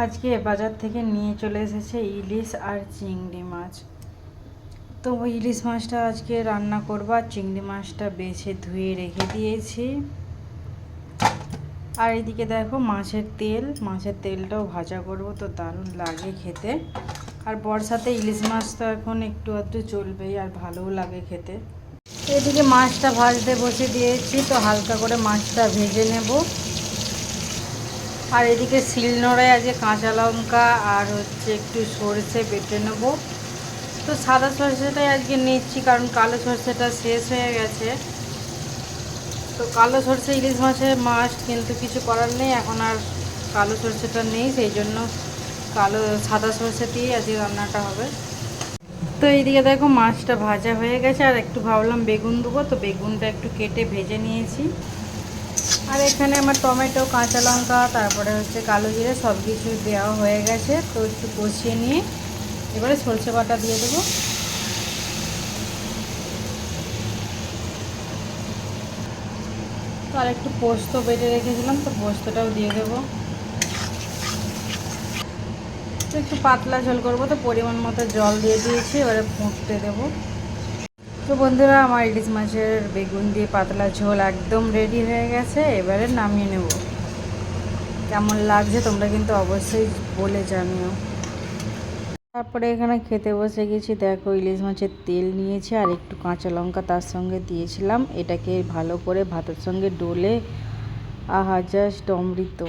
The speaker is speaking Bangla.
আজকে বাজার থেকে নিয়ে চলে এসেছে ইলিশ আর চিংড়ি মাছ। তো ইলিশ মাছটা আজকে রান্না করব, আর চিংড়ি মাছটা বেছে ধুয়ে রেখে দিয়েছি। আর এদিকে দেখো মাছের তেলটাও ভাজা করব, তো দারুণ লাগে খেতে। আর বর্ষাতে ইলিশ মাছ তো এখন একটু আধটু চলবেই, আর ভালোও লাগে খেতে। এদিকে মাছটা ভাজতে বসে দিয়েছি, তো হালকা করে মাছটা ভেজে নেব। আর এদিকে শিলনোড়ায় আজকে কাঁচা লঙ্কা আর একটু সরষে বেটে নেব। তো সাদা সরষেটাই আজকে নিচ্ছি, কারণ কালো সরষেটা শেষ হয়ে গেছে। তো কালো সরষে ইলিশ মাছ কিন্তু কিছু করার নেই, এখন আর কালো সরষেটা নেই, সেই জন্য সাদা সরষে দিয়ে আজকে রান্নাটা হবে। তো এইদিকে দেখো মাছটা ভাজা হয়ে গেছে, আর একটু ভাবলাম বেগুন দেবো, তো বেগুনটা একটু কেটে ভেজে নিয়েছি। আর এখানে আমার টমেটো, কাঁচা লঙ্কা, তারপরে কালো জিরে সব কিছু দেওয়া হয়ে গেছে। তো একটু কষিয়ে নিয়ে এবারে সরষে বাটা দিয়ে দেবো। তো আর একটু পোস্ত বেটে রেখেছিলাম, তো পোস্তটাও দিয়ে দেবো। তো একটু পাতলা ঝোল করবো, তো পরিমাণ মতো জল দিয়ে দিয়েছি, এবারে ফুটতে দেবো। তো বন্ধুরা, আমার ইলিশ মাছের বেগুন দিয়ে পাতলা ঝোল একদম রেডি হয়ে গেছে, এবারে নামিয়ে নেব। কেমন লাগছে তোমরা কিন্তু অবশ্যই বলে জানিও। তারপরে এখানে খেতে বসে গেছি। দেখো ইলিশ মাছের তেল নিয়েছি, আর একটু কাঁচা লঙ্কা তার সঙ্গে দিয়েছিলাম। এটাকে ভালো করে ভাতের সঙ্গে ডলে আহা জাস্ট অমৃত।